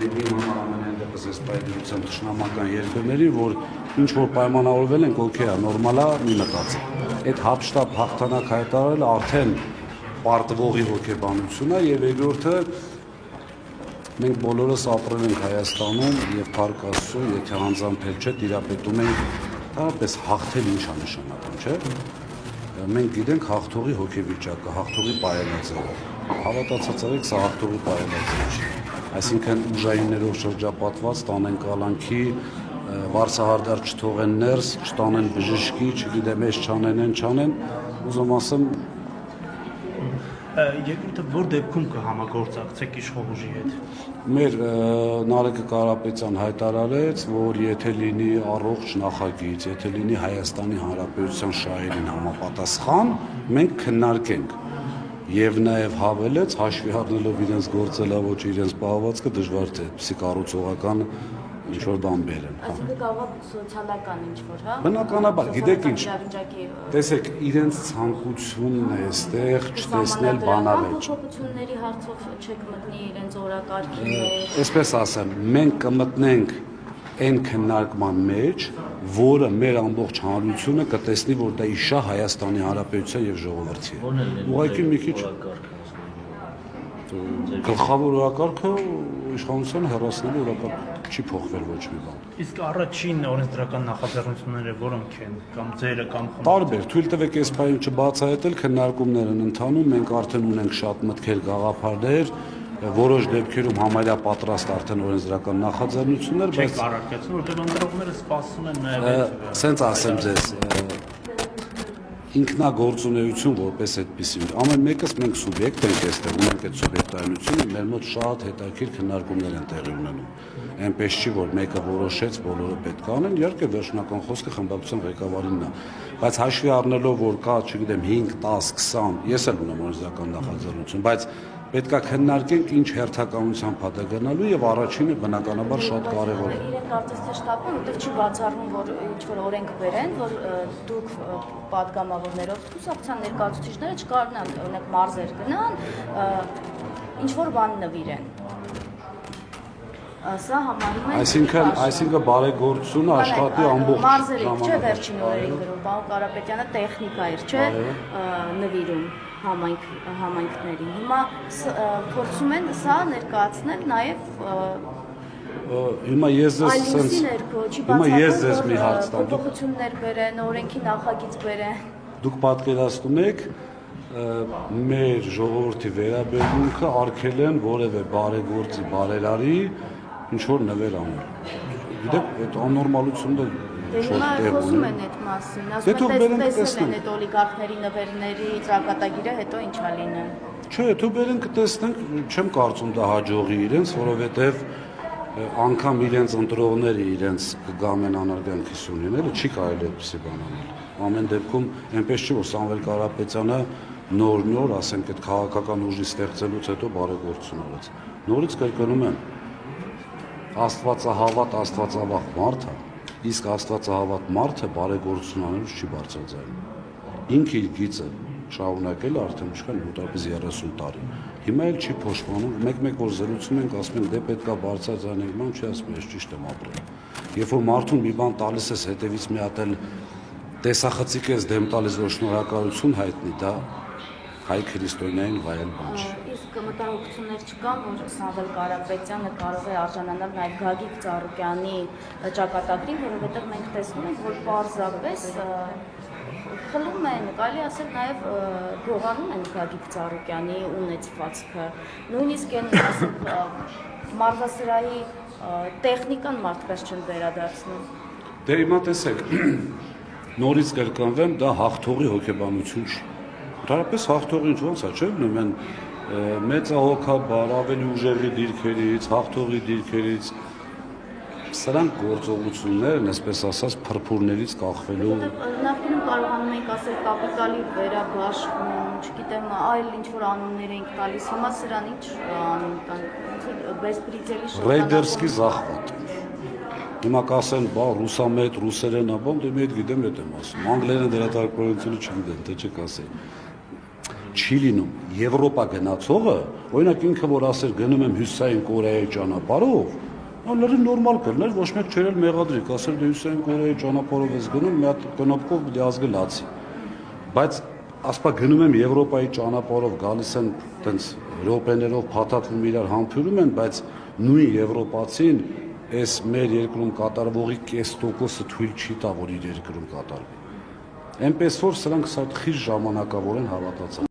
Եվրոպայի համանուն դեպս էսպայդրության ճշնամական երկրների, որ ինչ որ պայմանավորվել են, օքեյ է, նորմալ է, մի մտածի։ Այդ հապշտապ հաղթանակ հայտարարելը արդեն պարտվողի հոգեբանություն է եւ երկրորդը մենք բոլորս ապրել ենք Հայաստանում եւ Փառք Աստծո, եթե անձամբ չէ, տիրապետում ենք, դարապես հաղթել ինչ է նշանակում, չէ՞։ Մենք գիտենք հաղթողի հոգեվիճակը, հաղթողի պայելաձևը։ Հավատացած եղեք, սա հաղթողի պայելաձև չէ։ Այսինքն ուժայիններով շրջապատված տանեն կալանքի, վարսահարդար չթողեն ներս, չտանեն բժշկի, չգիտեմ, էս չանեն, ուզում ասեմ Երկրորդը որ դեպքում կհամագործակցեք իշխող ուժի հետ։ Մեր Նարեկը Կարապետյան հայտարարեց, որ եթե լինի առողջ նախագիծ, եթե լինի Հայաստանի Հանրապետության շահերին համապատասխան, մենք քննարկենք։ Եվ նաև հավելեց, հաշվի առնելով իրենց գործելավոճը, իրենց պահվածքը դժվար թե այդպիսի կառուցողական ինչ-որ բան բերեն։ Այսինքն կարող է սոցիալական ինչ-որ, հա։ Բնականաբար, գիտեք ինչ, տեսեք, իրենց ցանկությունն է այստեղ չտեսնել բանավեճ։ Փոփոխությունների հարցով չեք մտնի իրենց օրակարգի մեջ։ Այսպես ասեմ, մենք կմտնենք այն քննարկման մեջ, որը մեր ամբողջ հանրությունը կտեսնի, որ դա իշա Հայաստանի Հանրապետության եւ ժողովրդի է։ Ուղղակի մի քիչ գլխավոր օրակարգը իշխանության հեռացնելու օրակարգ չի փոխվել ոչ մի բան։ Իսկ առաջին օրենսդրական նախաձեռնությունները որոնք են կամ ձերը կամ տարբեր, թույլ տվեք այս պայում չբացահայտել, քննարկումներ են ընթանում, մենք արդեն ունենք շատ մտքեր, գաղափարներ, որոշ դեպքերում համարյա պատրաստ արդեն օրենսդրական նախաձեռնություններ, բայց չեք առարկեցնում, որտեղ ընտրողները սպասում են նաև սենց ասեմ ձեզ ինքնագործունեություն որպես այդպիսի ամեն մեկս մենք սուբյեկտ ենք այստեղ ունենք այդ սուբյեկտայնությունը մեր մոտ շատ հետաքրքիր քննարկումներ են տեղի ունենում այնպես չի որ մեկը որոշեց բոլորը պետք է անեն իհարկե վերջնական խոսքը խմբակցության ղեկավարինն է բայց հաշվի առնելով որ կա չգիտեմ 5 10 20 ես էլ ունեմ օրենսդրական նախաձեռնություն բայց պետք է քննարկենք ինչ հերթականությամբ է գնալու եւ առաջինը բնականաբար շատ կարեւոր է։ Իրենք կարծես թե շտապում, որտեղ չի բացառվում, որ ինչ-որ օրենք բերեն, որ դուք պատգամավորներով կուսակցության ներկայացուցիչները չկարողանան օրինակ մարզեր գնան, ինչ-որ բան նվիրեն։ Սա համարում են այսինքն բարեգործությունը աշխատի ամբողջ մարզերի չէ վերջին օրերին գրում, պարոն Կարապետյանը տեխնիկա էր, չէ, նվիրում համայնքներին։ Հիմա փորձում են սա ներկայացնել նաև հիմա ես ձեզ մի հարց տամ։ Փոփոխություններ բերեն, օրենքի նախագիծ բերեն։ Դուք պատկերացնում եք մեր ժողովրդի վերաբերմունքը արգել են որևէ բարեգործի բարերարի ինչ որ նվեր անել։ Գիտեք, այդ աննորմալությունը Հիմա խոսում են այդ մասին, ասում են տեսնել են այդ օլիգարխների նվերների ճակատագիրը, հետո ինչա լինեն։ Չէ, դու բերեն կտեսնենք, չեմ կարծում դա հաջողի իրենց, որովհետև անգամ իրենց ընտրողները իրենց կգամեն անարգանքի սունիները, չի կարելի այդպիսի բան անել։ Ամեն դեպքում այնպես չի, որ Սամվել Կարապետյանը նոր, ասենք այդ քաղաքական ուժի ստեղծելուց հետո բարեգործություն արեց։ Նորից կրկնում եմ, Աստվածահավատ, Աստվածավախ մարդ է, իսկ Աստվածահավատ մարդը բարեգործություն անելուց չի բարձրաձայնում։ Ինքը իր գիծը շարունակել արդեն ինչքան մոտավորապես 30 տարի։ Հիմա էլ չի փոշմանում, մեկ-մեկ որ զրուցում ենք, ասում են դե պետքա բարձրաձայնենք, ման չի ասում, ես ճիշտ եմ ապրել։ Երբ որ մարդուն մի բան տալիս ես հետևից մի հատ էլ տեսախցիկ ես դեմ տալիս որ շնորհակալություն հայտնի, դա հայ քրիստոնեային վայել բան չի։ Իսկ մտահոգություններ չկան, որ Սամվել Կարապետյանը կարող է արժանանալ նաև Գագիկ Ծառուկյանի ճակատագրին, որովհետև մենք տեսնում ենք, որ պարզապես խլում են, կարելի ասել նաև գողանում են Գագիկ Ծառուկյանի ունեցվածքը։ Նույնիսկ այն ասենք մարզասրահի տեխնիկան մարդկանց չեն վերադարձնում։ Դե հիմա տեսեք, նորից կրկնվեմ, դա հաղթողի հոգեբանություն չի։ Դարապես հաղթողի ինչ ոնց է, չէ՞, ուրեմն մեծահոգաբար, ավելի ուժեղի դիրքերից, հաղթողի դիրքերից սրանք գործողություններ են, այսպես ասած, փրփուրներից կախվելու։ Նախկինում կարողանում ենք ասել կապիտալի վերաբաշխում, չգիտեմ, այլ ինչ-որ անուններ ենք տալիս, հիմա սրան ինչ անուն կան, բեսպրիցելի շրջանակ։ Ռեյդերսկի զախվատ։ Հիմա կասեն, բա ռուսամետ, ռուսերեն, բան, դե մի հետ գիտեմ, հետ եմ ասում։ Անգլերեն դրատարկորությունը չգիտեմ, թե չեք ասել։ չի լինում Եվրոպա գնացողը, օրինակ ինքը որ ասեր գնում եմ Հյուսիսային Կորեայի ճանապարհով, լրիվ նորմալ կլներ, ոչ մեկ չէր մեղադրի, ասել դե Հյուսիսային Կորեայի ճանապարհով ես գնում, մի հատ կնոպկով դե ազգը լացի։ Բայց ասպա գնում եմ Եվրոպայի ճանապարհով, գալիս են տենց րոպեներով փաթաթվում իրար համբուրում են, բայց նույն եվրոպացին այս մեր երկրում կատարվողի կես տոկոսը թույլ չի տա, որ իր երկրում կատարվի։ Էնպես որ սրանք սա խիստ ժամանակավոր են հավատացած։